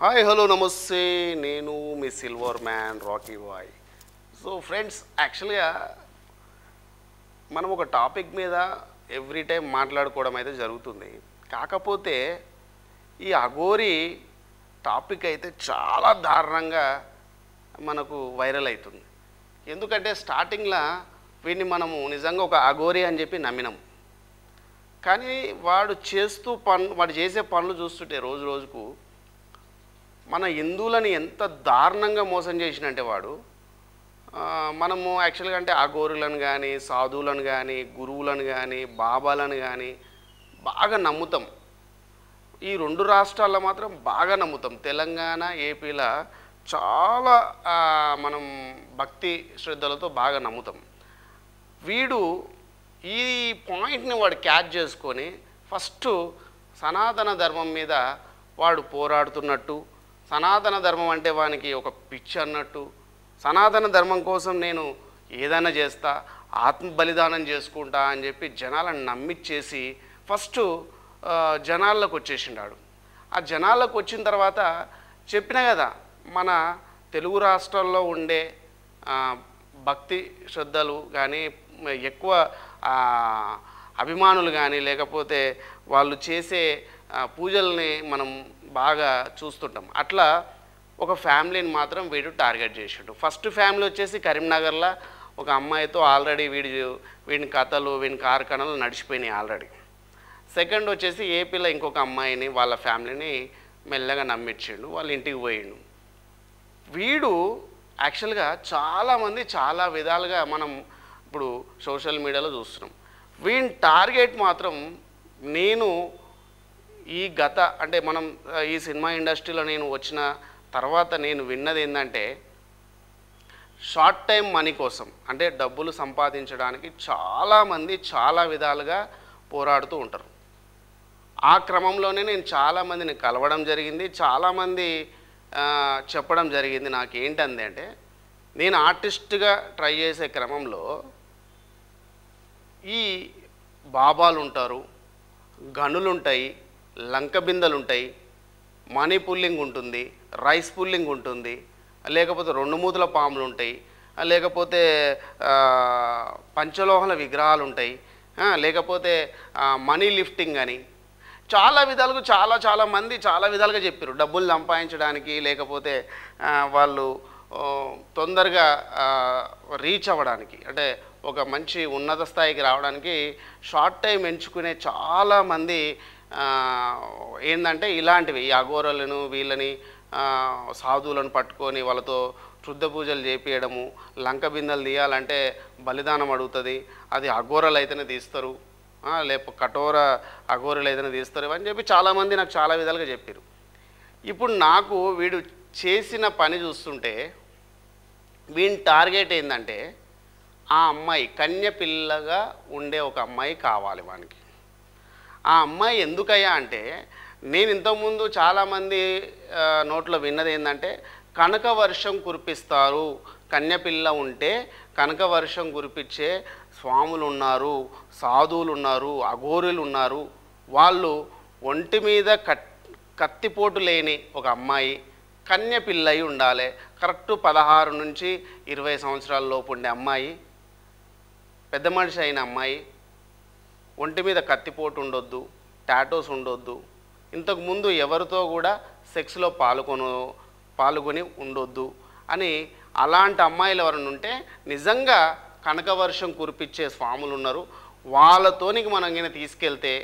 Hi hello నమస్తే, నేను మీ silver man Rocky boy. So friends, యాక్చువల్గా మనం ఒక టాపిక్ మీద ఎవ్రీ టైం మాట్లాడుకోవడం అయితే జరుగుతుంది. కాకపోతే ఈ అఘోరి టాపిక్ అయితే చాలా దారుణంగా మనకు వైరల్ అవుతుంది. ఎందుకంటే స్టార్టింగ్లో వీడిని మనము నిజంగా ఒక అఘోరి అని చెప్పి నమ్మినాం. కానీ వాడు చేసే పనులు చూస్తుంటే రోజు రోజుకు మన హిందువులని ఎంత దారుణంగా మోసం చేసినంటే వాడు, మనము యాక్చువల్గా అంటే అఘోరులను కానీ, సాధువులను కానీ, గురువులను కానీ, బాబాలను కానీ బాగా నమ్ముతాం. ఈ రెండు రాష్ట్రాల్లో మాత్రం బాగా నమ్ముతాం. తెలంగాణ, ఏపీలో చాలా మనం భక్తి శ్రద్ధలతో బాగా నమ్ముతాం. వీడు ఈ పాయింట్ని వాడు క్యాచ్ చేసుకొని ఫస్ట్ సనాతన ధర్మం మీద వాడు పోరాడుతున్నట్టు, సనాతన ధర్మం అంటే వానికి ఒక పిచ్చి అన్నట్టు, సనాతన ధర్మం కోసం నేను ఏదైనా చేస్తా, ఆత్మ బలిదానం చేసుకుంటా అని చెప్పి జనాలను నమ్మిచ్చేసి ఫస్ట్ జనాల్లోకి వచ్చేసిండాడు. ఆ జనాల్లోకి వచ్చిన తర్వాత చెప్పిన కదా, మన తెలుగు రాష్ట్రాల్లో ఉండే భక్తి శ్రద్ధలు కానీ, ఎక్కువ అభిమానులు కానీ, లేకపోతే వాళ్ళు చేసే పూజల్ని మనం బాగా చూస్తుంటాం. అట్లా ఒక ఫ్యామిలీని మాత్రం వీడు టార్గెట్ చేసిండు. ఫస్ట్ ఫ్యామిలీ వచ్చేసి కరీంనగర్లో ఒక అమ్మాయితో ఆల్రెడీ వీడిని కథలు, వీని కార్ఖానాలు నడిచిపోయినాయి ఆల్రెడీ. సెకండ్ వచ్చేసి ఏపీలో ఇంకొక అమ్మాయిని, వాళ్ళ ఫ్యామిలీని మెల్లగా నమ్మించిండు, వాళ్ళ ఇంటికి పోయిండు. వీడు యాక్చువల్గా చాలామంది చాలా విధాలుగా మనం ఇప్పుడు సోషల్ మీడియాలో చూస్తున్నాం. వీని టార్గెట్ మాత్రం, నేను ఈ అంటే మనం ఈ సినిమా ఇండస్ట్రీలో నేను వచ్చిన తర్వాత నేను విన్నది ఏంటంటే, షార్ట్ టైం మనీ కోసం అంటే డబ్బులు సంపాదించడానికి చాలామంది చాలా విధాలుగా పోరాడుతూ ఉంటారు. ఆ క్రమంలోనే నేను చాలామందిని కలవడం జరిగింది, చాలామంది చెప్పడం జరిగింది. నాకు ఏంటంది అంటే, నేను ఆర్టిస్ట్గా ట్రై చేసే క్రమంలో ఈ బాబాలు ఉంటారు, గనులు ఉంటాయి, లంక బిందెలు ఉంటాయి, మనీ పుల్లింగ్ ఉంటుంది, రైస్ పుల్లింగ్ ఉంటుంది, లేకపోతే రెండు మూతుల పాములు ఉంటాయి, లేకపోతే పంచలోహల విగ్రహాలు ఉంటాయి, లేకపోతే మనీ లిఫ్టింగ్ అని చాలా విధాలుగా చాలామంది చాలా విధాలుగా చెప్పారు. డబ్బులు సంపాదించడానికి, లేకపోతే వాళ్ళు తొందరగా రీచ్ అవ్వడానికి, అంటే ఒక మంచి ఉన్నత స్థాయికి రావడానికి షార్ట్ టైం ఎంచుకునే చాలామంది ఏంటంటే ఇలాంటివి, ఈ అఘోరలను వీళ్ళని సాధువులను పట్టుకొని వాళ్ళతో శుద్ధ పూజలు చేపియడము, లంక బిందెలు తీయాలంటే బలిదానం అడుగుతుంది, అది అఘోరలు అయితేనే తీస్తారు, లేకపోతే కఠోర అఘోరలు అయితేనే తీస్తారు అని చెప్పి చాలామంది నాకు చాలా విధాలుగా చెప్పారు. ఇప్పుడు నాకు వీడు చేసిన పని చూస్తుంటే వీని టార్గెట్ ఏంటంటే, ఆ అమ్మాయి కన్యపిల్లగా ఉండే ఒక అమ్మాయి కావాలి వానికి. ఆ అమ్మాయి ఎందుకయ్యా అంటే, నేను ఇంతకుముందు చాలామంది నోట్లో విన్నది ఏంటంటే, కనక వర్షం కురిపిస్తారు, కన్యపిల్ల ఉంటే కనక వర్షం కురిపించే స్వాములు ఉన్నారు, సాధువులు ఉన్నారు, అఘోరులు ఉన్నారు, వాళ్ళు ఒంటి మీద కత్తిపోటు లేని ఒక అమ్మాయి కన్యపిల్ల అయి ఉండాలి, కరెక్ట్ 16 నుంచి 20 సంవత్సరాల లోపు ఉండే అమ్మాయి, పెద్ద మనిషి అయిన అమ్మాయి, ఒంటి మీద కత్తిపోటు ఉండొద్దు, టాటోస్ ఉండొద్దు, ఇంతకుముందు ఎవరితో కూడా సెక్స్లో పాల్గొని ఉండొద్దు అని, అలాంటి అమ్మాయిలు ఎవరైనా ఉంటే నిజంగా కనకవర్షం కురిపించే స్వాములు ఉన్నారు, వాళ్ళతోనికి మనం గిన తీసుకెళ్తే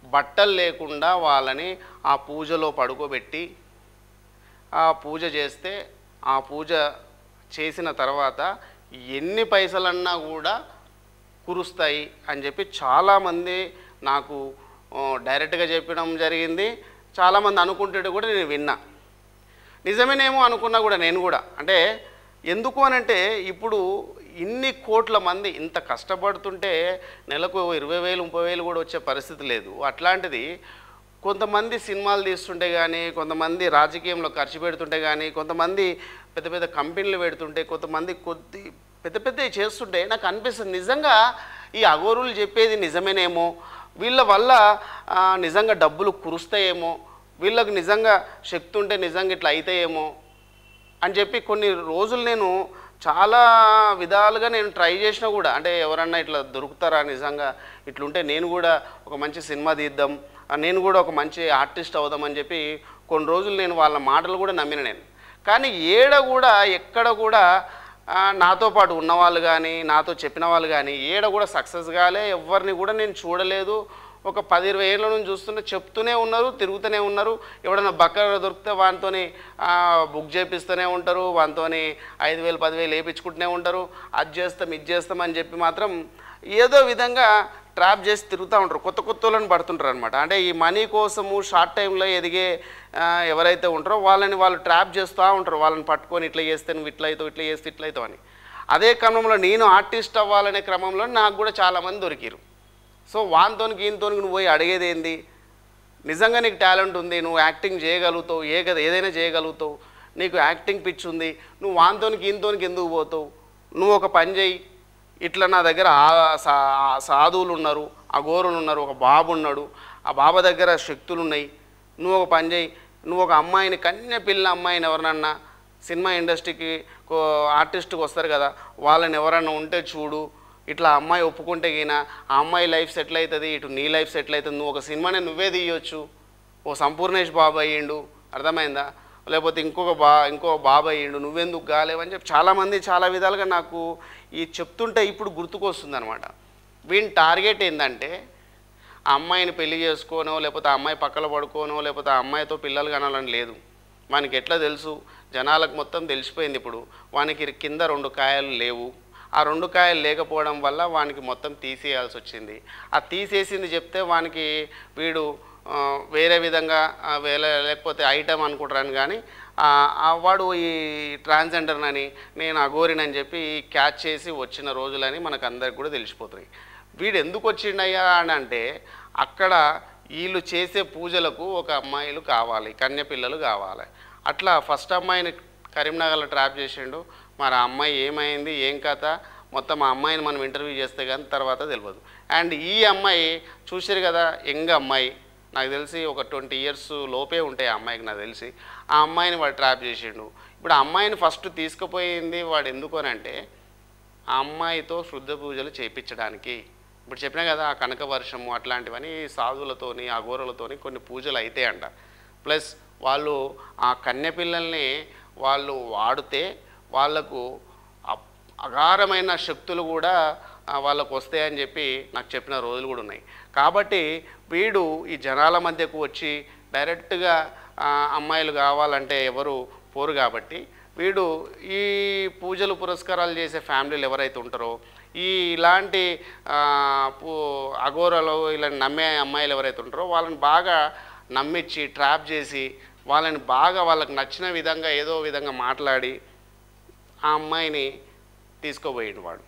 బట్టలు లేకుండా వాళ్ళని ఆ పూజలో పడుకోబెట్టి ఆ పూజ చేస్తే, ఆ పూజ చేసిన తర్వాత ఎన్ని పైసలన్నా కూడా కురుస్తాయి అని చెప్పి చాలామంది నాకు డైరెక్ట్గా చెప్పడం జరిగింది. చాలామంది అనుకుంటే కూడా నేను విన్నా. నిజమేనేమో అనుకున్నా కూడా నేను కూడా. అంటే ఎందుకు అనంటే, ఇప్పుడు ఇన్ని కోట్ల మంది ఇంత కష్టపడుతుంటే నెలకు 20,000 30,000 కూడా వచ్చే పరిస్థితి లేదు. అట్లాంటిది కొంతమంది సినిమాలు తీస్తుంటే కానీ, కొంతమంది రాజకీయంలో ఖర్చు పెడుతుంటే కానీ, కొంతమంది పెద్ద పెద్ద కంపెనీలు పెడుతుంటే, కొంతమంది పెద్దవి చేస్తుంటే నాకు అనిపిస్తుంది, నిజంగా ఈ అఘోరులు చెప్పేది నిజమేనేమో, వీళ్ళ వల్ల నిజంగా డబ్బులు కురుస్తాయేమో, వీళ్ళకు నిజంగా శక్తి ఉంటే నిజంగా ఇట్లా అయితాయేమో అని చెప్పి కొన్ని రోజులు నేను చాలా విధాలుగా నేను ట్రై చేసినా కూడా, అంటే ఎవరన్నా ఇట్లా దొరుకుతారా నిజంగా ఇట్లుంటే నేను కూడా ఒక మంచి సినిమా తీద్దాం, నేను కూడా ఒక మంచి ఆర్టిస్ట్ అవుదామని చెప్పి కొన్ని రోజులు నేను వాళ్ళ మాటలు కూడా నమ్మిన నేను. కానీ ఎక్కడ కూడా నాతో పాటు ఉన్నవాళ్ళు కానీ నాతో చెప్పిన వాళ్ళు కానీ కూడా సక్సెస్ కాలే. ఎవరిని కూడా నేను చూడలేదు. ఒక 10-20 ఏళ్ళ నుంచి చూస్తుంటే చెప్తూనే ఉన్నారు, తిరుగుతూనే ఉన్నారు. ఎవడన్నా బక్కగా దొరికితే వానితోని బుక్ చేపిస్తూనే ఉంటారు, వానితోని 5,000 10,000 వేయించుకుంటూనే ఉంటారు. అది చేస్తాం ఇది చేస్తాం అని చెప్పి మాత్రం ఏదో విధంగా ట్రాప్ చేసి తిరుగుతూ ఉంటారు. కొత్త వాళ్ళని పడుతుంటారు అనమాట. అంటే ఈ మనీ కోసము షార్ట్ టైంలో ఎదిగే ఎవరైతే ఉంటారో వాళ్ళు ట్రాప్ చేస్తూ ఉంటారు. వాళ్ళని పట్టుకొని ఇట్లా చేస్తే నువ్వు ఇట్లా అవుతావు, ఇట్లా చేస్తే ఇట్లా అవుతావు అని. అదే క్రమంలో నేను ఆర్టిస్ట్ అవ్వాలనే క్రమంలో నాకు కూడా చాలామంది దొరికారు. సో వానితోనికి ఈయనతోనికి నువ్వు పోయి అడిగేది ఏంది? నిజంగా నీకు టాలెంట్ ఉంది, నువ్వు యాక్టింగ్ చేయగలుగుతావు, ఏదైనా చేయగలుగుతావు, నీకు యాక్టింగ్ పిచ్ ఉంది, నువ్వు వానితోనికి ఈయనతోనికి ఎందుకు పోతావు? నువ్వు ఒక పని చేయి, ఇట్లా నా దగ్గర సాధువులు ఉన్నారు, అఘోరులు ఉన్నారు, ఒక బాబు ఉన్నాడు, ఆ బాబా దగ్గర శక్తులు ఉన్నాయి, నువ్వు ఒక పని చేయి, నువ్వు ఒక అమ్మాయిని కన్యపిల్ల అమ్మాయిని ఎవరన్నా సినిమా ఇండస్ట్రీకి ఆర్టిస్ట్కి వస్తారు కదా, వాళ్ళని ఎవరన్నా ఉంటే చూడు, ఇట్లా అమ్మాయి ఒప్పుకుంటే గిన ఆ అమ్మాయి లైఫ్ సెటిల్ అవుతుంది, ఇటు నీ లైఫ్ సెటిల్ అవుతుంది, నువ్వు ఒక సినిమాని నువ్వే తీయొచ్చు, ఓ సంపూర్ణేష్ బాబు అయ్యిండు, అర్థమైందా, లేకపోతే ఇంకో బాబు అయ్యిండు, నువ్వెందుకు కాలేవని చెప్పి చాలామంది చాలా విధాలుగా నాకు ఈ చెప్తుంటే ఇప్పుడు గుర్తుకొస్తుంది అనమాట. వీని టార్గెట్ ఏంటంటే ఆ అమ్మాయిని పెళ్లి చేసుకోనో, లేకపోతే ఆ అమ్మాయి పక్కన పడుకోనో, లేకపోతే ఆ అమ్మాయితో పిల్లలు కనాలని లేదు. వానికి ఎట్లా తెలుసు? జనాలకు మొత్తం తెలిసిపోయింది. ఇప్పుడు వానికి కింద 2 కాయలు లేవు. ఆ 2 కాయలు లేకపోవడం వల్ల వానికి మొత్తం తీసేయాల్సి వచ్చింది. ఆ తీసేసింది చెప్తే వానికి వీడు వేరే విధంగా లేకపోతే ఐటమ్ అనుకుంటారని, కానీ వాడు ఈ ట్రాన్స్జెండర్నని నేను అఘోరినని చెప్పి క్యాచ్ చేసి వచ్చిన రోజులని మనకు అందరికి కూడా తెలిసిపోతున్నాయి. వీడు ఎందుకు వచ్చిండయ్యా అని అంటే, అక్కడ వీళ్ళు చేసే పూజలకు ఒక అమ్మాయిలు కావాలి, కన్యపిల్లలు కావాలి. అట్లా ఫస్ట్ అమ్మాయిని కరీంనగర్లో ట్రాప్ చేసిండు. మరి ఆ అమ్మాయి ఏమైంది, ఏం కథ, మొత్తం ఆ అమ్మాయిని మనం ఇంటర్వ్యూ చేస్తే కానీ తర్వాత తెలియదు. అండ్ ఈ అమ్మాయి చూసారు కదా, యంగ్ అమ్మాయి, నాకు తెలిసి ఒక 20 years లోపే ఉంటాయి ఆ అమ్మాయికి నాకు తెలిసి. ఆ అమ్మాయిని వాడు ట్రాప్ చేసిండు. ఇప్పుడు ఆ అమ్మాయిని ఫస్ట్ తీసుకుపోయింది వాడు ఎందుకు అని అంటే, ఆ అమ్మాయితో శుద్ధ పూజలు చేయించడానికి. ఇప్పుడు చెప్పినా కదా, ఆ కనక వర్షము అట్లాంటివని సాధువులతోని అఘోరులతోని కొన్ని పూజలు అయితే అంట. ప్లస్ వాళ్ళు ఆ కన్యపిల్లల్ని వాళ్ళు వాడితే వాళ్లకు అగారమైన శక్తులు కూడా వాళ్ళకు వస్తాయని చెప్పి నాకు చెప్పిన రోజులు కూడా ఉన్నాయి. కాబట్టి వీడు ఈ జనాల మధ్యకు వచ్చి డైరెక్ట్గా అమ్మాయిలు కావాలంటే ఎవరు పోరు. కాబట్టి వీడు ఈ పూజలు పురస్కారాలు చేసే ఫ్యామిలీలు ఎవరైతే ఉంటారో, ఇలాంటి అఘోరాలు ఇలా నమ్మే అమ్మాయిలు ఎవరైతే ఉంటారో వాళ్ళని బాగా నమ్మించి ట్రాప్ చేసి వాళ్ళని బాగా వాళ్ళకి నచ్చిన విధంగా ఏదో విధంగా మాట్లాడి ఆ అమ్మాయిని తీసుకోబోయాడు వాడు.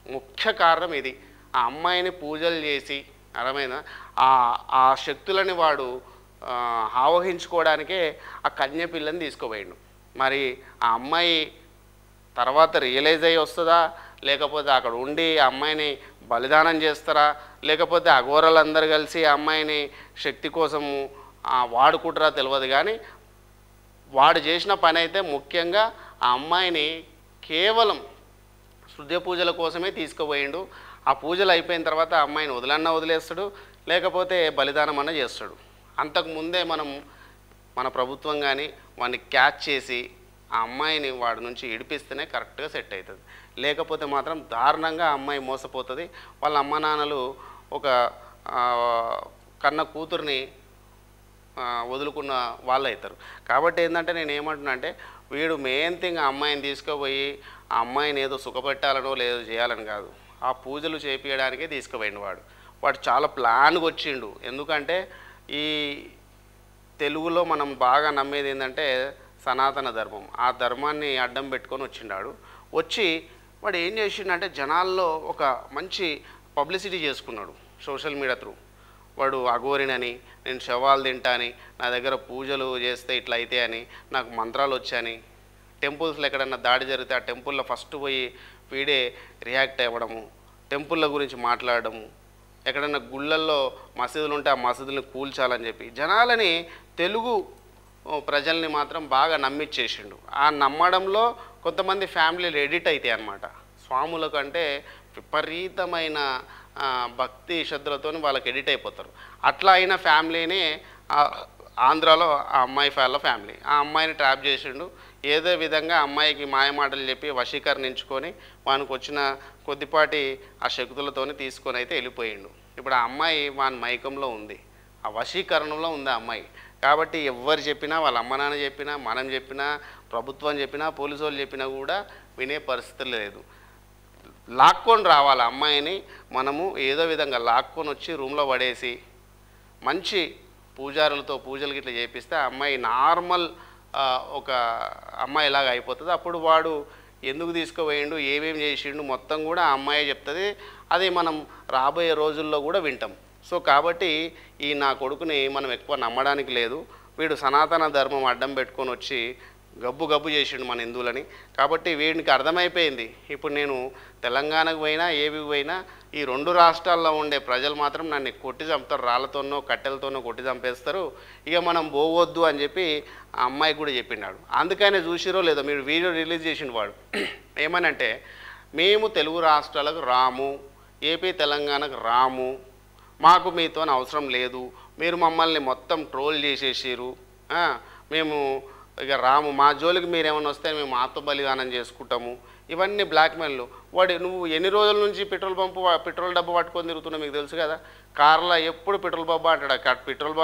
ముఖ్య కారణం ఇది. ఆ అమ్మాయిని పూజలు చేసి అర్థమైన ఆ శక్తులని వాడు ఆవహించుకోవడానికే ఆ కన్యపిల్లని తీసుకోబోయాడు. మరి ఆ అమ్మాయి తర్వాత రియలైజ్ అయ్యి వస్తుందా, లేకపోతే అక్కడ ఉండి ఆ అమ్మాయిని బలిదానం చేస్తారా, లేకపోతే అఘోరాలందరూ కలిసి ఆ అమ్మాయిని శక్తి కోసము వాడుకుంటారా తెలియదు. కానీ వాడు చేసిన పని అయితే ముఖ్యంగా ఆ అమ్మాయిని కేవలం శుద్ధ పూజల కోసమే తీసుకుపోయిండు. ఆ పూజలు అయిపోయిన తర్వాత ఆ అమ్మాయిని వదిలేస్తాడు, లేకపోతే బలిదానం అన్న చేస్తాడు. అంతకుముందే మన ప్రభుత్వం కానీ వాడిని క్యాచ్ చేసి ఆ అమ్మాయిని వాడి నుంచి ఇడిపిస్తేనే కరెక్ట్గా సెట్ అవుతుంది. లేకపోతే మాత్రం దారుణంగా ఆ అమ్మాయి మోసపోతుంది. వాళ్ళ అమ్మ నాన్నలు ఒక కన్న కూతుర్ని వదులుకున్న వాళ్ళు అవుతారు. కాబట్టి ఏంటంటే నేను ఏమంటున్నా అంటే, వీడు మెయిన్ థింగ్ ఆ అమ్మాయిని తీసుకుపోయి ఆ అమ్మాయిని ఏదో సుఖపెట్టాలనో లేదో చేయాలని కాదు, ఆ పూజలు చేపించడానికే తీసుకుపోయిండు వాడు చాలా ప్లాన్గా వచ్చిండు. ఎందుకంటే ఈ తెలుగులో మనం బాగా నమ్మేది ఏంటంటే సనాతన ధర్మం. ఆ ధర్మాన్ని అడ్డం పెట్టుకొని వచ్చిండాడు. వచ్చి వాడు ఏం చేసిండంటే జనాల్లో ఒక మంచి పబ్లిసిటీ చేసుకున్నాడు సోషల్ మీడియా త్రూ. వాడు అఘోరినని, నేను శవాలు తింటా అని, నా దగ్గర పూజలు చేస్తే ఇట్లా అయితే అని, నాకు మంత్రాలు వచ్చాయని, టెంపుల్స్లో ఎక్కడన్నా దాడి జరిగితే ఆ టెంపుల్లో ఫస్ట్ పోయి వీడే రియాక్ట్ అవ్వడము, టెంపుల్ల గురించి మాట్లాడడము, ఎక్కడన్నా గుళ్ళల్లో మసీదులు ఉంటే ఆ మసీదులను కూల్చాలని చెప్పి జనాలని తెలుగు ప్రజల్ని మాత్రం బాగా నమ్మిచ్చేసిండు. ఆ నమ్మడంలో కొంతమంది ఫ్యామిలీలు ఎడిట్ అవుతాయి అన్నమాట. స్వాముల కంటే విపరీతమైన భక్తి శ్రద్ధలతో వాళ్ళకి ఎడిట్ అయిపోతారు. అట్లా అయిన ఫ్యామిలీని ఆంధ్రాలో ఆ అమ్మాయి వాళ్ళ ఫ్యామిలీ ఆ అమ్మాయిని ట్రాప్ చేసిండు. ఏదో విధంగా అమ్మాయికి మాయమాటలు చెప్పి వశీకరణించుకొని వానికి వచ్చిన కొద్దిపాటి ఆ శక్తులతోని తీసుకొని అయితే వెళ్ళిపోయిండు. ఇప్పుడు ఆ అమ్మాయి వాని మైకంలో ఉంది, ఆ వశీకరణంలో ఉంది ఆ అమ్మాయి. కాబట్టి ఎవరు చెప్పినా, వాళ్ళ అమ్మ నాన్న చెప్పినా, మనం చెప్పినా, ప్రభుత్వం చెప్పినా, పోలీసు వాళ్ళు చెప్పినా కూడా వినే పరిస్థితి లేదు. లాక్కొని రావాలి అమ్మాయిని, మనము ఏదో విధంగా లాక్కొని వచ్చి రూమ్లో పడేసి మంచి పూజారులతో పూజలు గిట్లా చేపిస్తే ఆ అమ్మాయి నార్మల్ ఒక అమ్మాయిలాగా అయిపోతుంది. అప్పుడు వాడు ఎందుకు తీసుకుపోయిండు, ఏమేమి చేసిండు మొత్తం కూడా ఆ అమ్మాయి చెప్తుంది. అది మనం రాబోయే రోజుల్లో కూడా వింటాం. సో కాబట్టి ఈ నా కొడుకుని మనం ఎక్కువ నమ్మడానికి లేదు. వీడు సనాతన ధర్మం అడ్డం పెట్టుకొని వచ్చి గబ్బు గబ్బు చేసిండు మన హిందువులని. కాబట్టి వీడికి అర్థమైపోయింది. ఇప్పుడు నేను తెలంగాణకు పోయినా ఏవికి పోయినా ఈ 2 రాష్ట్రాల్లో ఉండే ప్రజలు మాత్రం నన్ను కొట్టి చంపుతారు, రాళ్ళతోనో కట్టెలతోనో కొట్టి చంపేస్తారు. ఇక మనం పోవద్దు అని చెప్పి ఆ అమ్మాయికి కూడా చెప్పిండాడు. అందుకనే చూసిరో లేదో మీరు వీడియో రిలీజ్ చేసిండు వాడు. ఏమనంటే మేము తెలుగు రాష్ట్రాలకు రాము, ఏపీ తెలంగాణకు రాము, మాకు మీతో అవసరం లేదు, మీరు మమ్మల్ని మొత్తం ట్రోల్ చేసేసారు, మేము ఇక రాము, మా జోలికి మీరు ఏమైనా వస్తే మేము ఆత్మ బలిదానం చేసుకుంటాము, ఇవన్నీ బ్లాక్మెయిల్. నువ్వు ఎన్ని రోజుల నుంచి పెట్రోల్ డబ్బు పట్టుకొని తిరుగుతున్నావు మీకు తెలుసు కదా. కార్లో ఎప్పుడు పెట్రోల్ డబ్బా అంటాడు, పెట్రోల్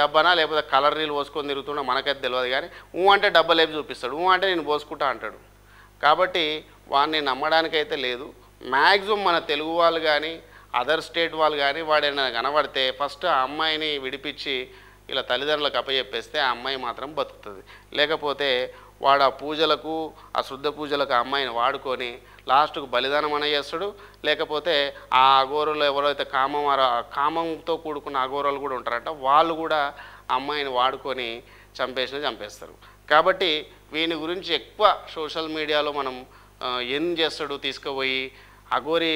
డబ్బానా లేకపోతే కలర్ నీళ్ళు పోసుకొని తిరుగుతున్నా మనకైతే తెలియదు. కానీ అంటే డబ్బా లేపు చూపిస్తాడు, అంటే నేను పోసుకుంటా అంటాడు. కాబట్టి వాడిని నమ్మడానికైతే లేదు. మ్యాక్సిమం మన తెలుగు వాళ్ళు కానీ అదర్ స్టేట్ వాళ్ళు కానీ వాడైనా కనబడితే ఫస్ట్ ఆ అమ్మాయిని విడిపించి ఇలా తల్లిదండ్రులకు అప్పచెప్పేస్తే ఆ అమ్మాయి మాత్రం బతుకుతుంది. లేకపోతే వాడు ఆ పూజలకు, ఆ శుద్ధ పూజలకు ఆ అమ్మాయిని వాడుకొని లాస్ట్కు బలిదానం అనే చేస్తాడు. లేకపోతే ఆ అఘోరులు ఎవరైతే కామంతో కూడుకున్న అఘోరాలు కూడా ఉంటారంట, వాళ్ళు కూడా అమ్మాయిని వాడుకొని చంపేస్తారు. కాబట్టి వీని గురించి ఎక్కువ సోషల్ మీడియాలో మనం ఏం చేస్తాడు, తీసుకుపోయి అఘోరి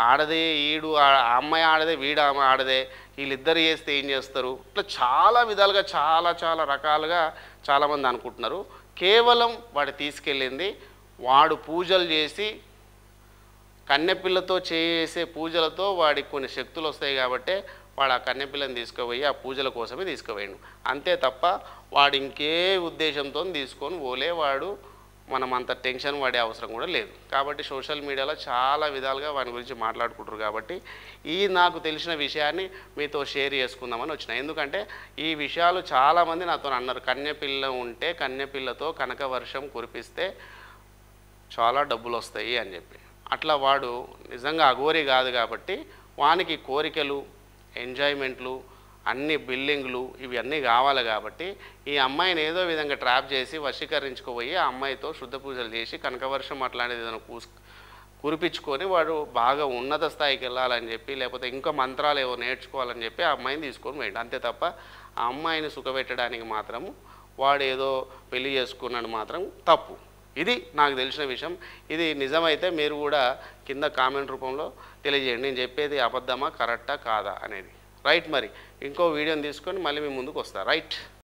ఆడదే, ఈడు అమ్మాయి ఆడదే, వీడు ఆడదే, వీళ్ళిద్దరు చేస్తే ఏం చేస్తారు, ఇట్లా చాలా విధాలుగా చాలా రకాలుగా చాలామంది అనుకుంటున్నారు. కేవలం వాడు తీసుకెళ్ళింది వాడు పూజలు చేసి కన్నెపిల్లతో చేసే పూజలతో వాడికి కొన్ని శక్తులు వస్తాయి కాబట్టి వాడు ఆ కన్నెపిల్లని తీసుకుపోయి ఆ పూజల కోసమే తీసుకుపోయాడు. అంతే తప్ప వాడు ఇంకే ఉద్దేశంతో తీసుకొని పోలే. వాడు మనం అంత టెన్షన్ పడే అవసరం కూడా లేదు. కాబట్టి సోషల్ మీడియాలో చాలా విధాలుగా వాని గురించి మాట్లాడుకుంటారు. కాబట్టి నాకు తెలిసిన విషయాన్ని మీతో షేర్ చేసుకుందామని వచ్చిన. ఎందుకంటే ఈ విషయాలు చాలామంది నాతో అన్నారు, కన్యపిల్ల ఉంటే కన్యపిల్లతో కనక వర్షం కురిపిస్తే చాలా డబ్బులు వస్తాయి అని చెప్పి. అట్లా వాడు నిజంగా అఘోరి కాదు కాబట్టి వానికి కోరికలు, ఎంజాయ్మెంట్లు, అన్ని బిల్డింగ్లు ఇవన్నీ కావాలి. కాబట్టి ఈ అమ్మాయిని ఏదో విధంగా ట్రాప్ చేసి వశీకరించుకుపోయి ఆ అమ్మాయితో శుద్ధ పూజలు చేసి కనకవర్షం అట్లాంటిది ఏదైనా కురిపించుకొని వాడు బాగా ఉన్నత స్థాయికి వెళ్ళాలని చెప్పి, లేకపోతే ఇంకా మంత్రాలు ఏవో నేర్చుకోవాలని చెప్పి ఆ అమ్మాయిని తీసుకొని పోయిండు. అంతే తప్ప ఆ అమ్మాయిని సుఖపెట్టడానికి మాత్రము వాడు ఏదో పెళ్లి చేసుకున్నాడు మాత్రం తప్పు. ఇది నాకు తెలిసిన విషయం. ఇది నిజమైతే మీరు కూడా కింద కామెంట్ రూపంలో తెలియజేయండి, నేను చెప్పేది అబద్ధమా కరెక్టా కాదా అనేది. రైట్. మరి ఇంకో వీడియోని తీసుకొని మళ్ళీ మీ ముందుకు వస్తా. రైట్.